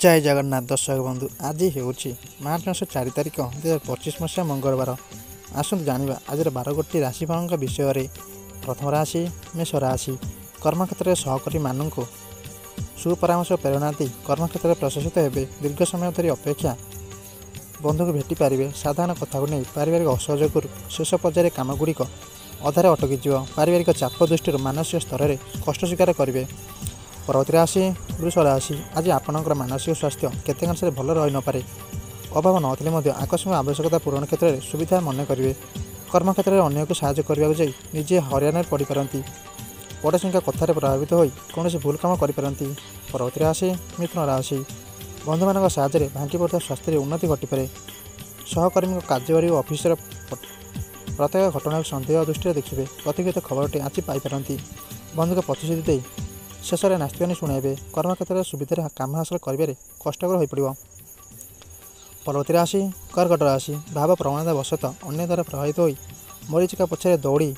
जय जगन्नाथ दर्शक बंधु आज हूँ मार्च मास 4 तारिख 2025 मसीहा मंगलवार। आसतु जाना आज 12 गोटी राशिफल विषय में। प्रथम राशि मेष राशि। कर्मक्षेत्र में सहकर्मी मानू सुपरामर्श प्रेरणा दी कर्मक्षेत्र में प्रशासित होते। दीर्घ समय धरी अपेक्षा बंधु को भेटी पारे। साधारण कथा को नहीं पारिवारिक असहयोग शेष पर्यायर कामगुड़िक अधारे अटकी पारिवारिक चाप दृष्टि मानसिक स्तर में कष्ट स्वीकार करेंगे। परवर्ती राशि वृष राशि। आज आपणकर मानसिक स्वास्थ्य केते अंश भल रही नपे। अभाव नथिले आकस्मिक आवश्यकता पूरण क्षेत्र में सुविधा मन करेंगे। कर्मक्षेत्र में अन्य को साहाय्य करने जाई निजे हरियाणा पड़ पारती। पड़ोसी कथार प्रभावित हो कौन भूल काम करपारती। परवर्ती राशि मिथुन राशि। बंधु मान साहाय्य भांगी पड़ता स्वास्थ्य उन्नति घटीपे। सहकर्मी कार्यवाही और ऑफिस प्रत्येक घटना को सन्देह दृष्टि देखिए। प्रतिगत खबरटी आज पाइपारती। बंधु को प्रतिश्रुति दे शेष में नास्तिक शुणाइबे। कर्मक्षेत्र में सुविधा काम हासिल कर कष्टकर हो पड़। परवर्ती राशि कर्कट राशि। भाव प्रवणता वशत अन्य द्वारा प्रभावित हो मरीचिका पछरे दौड़ी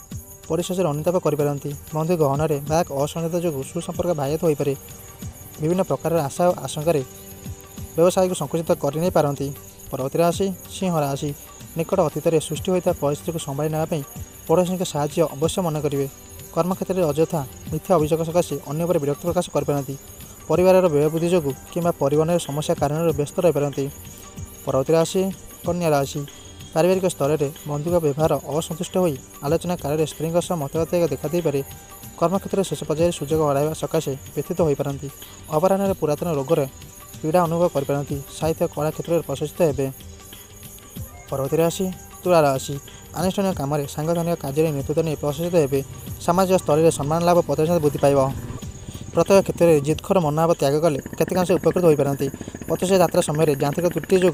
परिशेष अनुताप करपारती। बंधु गहन बाक असंजता जो सुसंपर्क बाह्यत हो पारे। विभिन्न प्रकार आशा और आशंकार व्यवसाय को संकुचित करने पारती। परवर्ती राशि सिंह राशि। निकट अतीत में सृष्टि होता परिस्थिति को संभाली नापी पड़ोसी के साहाय्य अवश्य मन करेंगे। कर्मक्षेत्र में अଯଥା मिथ्या अभियोग सकाशे अन्य पर विरक्त प्रकाश करपारती। परिवार व्यय वृद्धि जो कि परिवहन समस्या कारण व्यस्त रहीपारती। परवर्ती राशि कन्या राशि। पारिवारिक स्तर में बंधु व्यवहार असंतुष्ट हो आलोचना काल स्त्री मतभेद देखा पारे। कर्मक्षेत्र में शेष पर्यायर सुजोग हराइवा सकाशे व्यथित हो पारती। अपराह्न पुरातन रोगर पीड़ा अनुभव करपारती। साहित्य कला क्षेत्र में प्रशासित होते। परवर्ती राशि तुला राशि। अनुष्ठान काम सांगठनिक कार्य नेतृत्व नहीं प्रशासित होते। सामाजिक स्तर में सम्मान लाभ प्रतिशत वृद्धि पाइब। प्रत्येक क्षेत्र में जिदखोर मनोभाव त्याग कले केतेकांश उपकृत हो पारती। पथश यात्रा समय यांत्रिक त्रुटि जो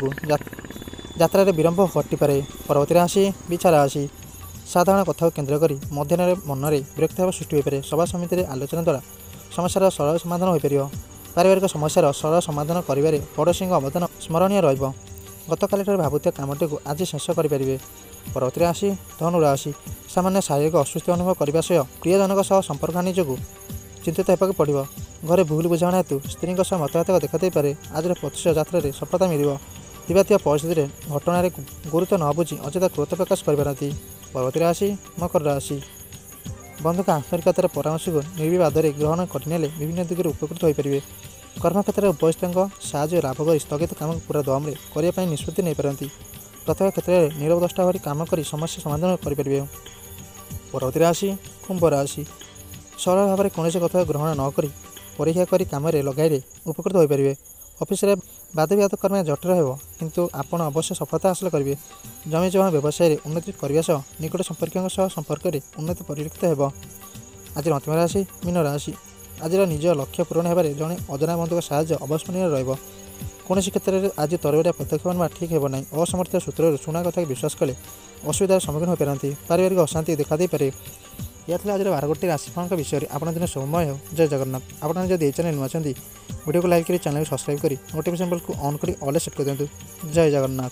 यात्रा विलंब घटीपे। परवर्ती राशि बिछा राशि। साधारण कथा को केन्द्र कर मध्याह्न मन में विरक्त भाव सृष्टि हो। सभा समिति आलोचना द्वारा समस्यार सरल समाधान हो पार। पारिवारिक समस्यार सरल समाधान कर पड़ोशी अवदान स्मरणीय रहा। गतकाल भावुत कामटी को आज शेष करेंगे। परवर्ती राशि धनु राशि। सामान्य शारीरिक अस्वस्थ अनुभव करने सह प्रियजनक संपर्क हानि जो चिंतित होगा पड़ो। घरे भूल बुझाणा हेतु स्त्री मतभेद देखा पारे। आज प्रतिश यात्रा सफलता मिल परिस्थिति घटना गुरुत्व न बुझी अଯଥା क्रोध प्रकाश करपारती। परवर्ती राशि मकर राशि। बंधु का आंतरिकतार परामर्श को निर्विवाद ग्रहण करने विभिन्न दिगरे उपकृत हो पारे। कर्मक्षेत्र में उपस्थित साहाय्य लाभ कर स्थगित काम पूरा दम करने निष्पत्ति नहीं पारती। प्रत्येक क्षेत्र में नीरव दृष्टा भरी काम कर समस्या समाधान करेंगे। परवर्ती राशि कुंभ राशि। सरल भाव में कौन कथा ग्रहण नक परीक्षा कर कम लगाई उपकृत हो पारे। ऑफिस रे वाद विवाद कर्म जटिल हो किंतु आपण अवश्य सफलता हासिल करेंगे। जमी जमा व्यवसाय उन्नति करने सह निकट संपर्कों संपर्क में उन्नति परिलक्षित हो। आज अंतिम राशि मीन राशि। आज निज लक्ष्य पूरण होबार जड़े अजना बंधु साहाय्य अवस्मरणीय रहा। कौन क्षेत्र में आज तरबेटिया पदक्षेप ना ठीक हो ना। असमर्थ सूत्र शुणा कथा विश्वास कले असुविधार सम्मुखीन हो पारती। पारिवारिक अशांति देखा पारे। यह आज 12 गोटी राशिफल विषय में। आप दिन शुभमय हो। जय जगन्नाथ। आपने जब ये चैनल नुआ वीडियो को लाइक कर चैनल को सब्सक्राइब कर नोटिफिकेशन बेल को ऑन कर ऑल सेट कर दिंतु। जय जगन्नाथ।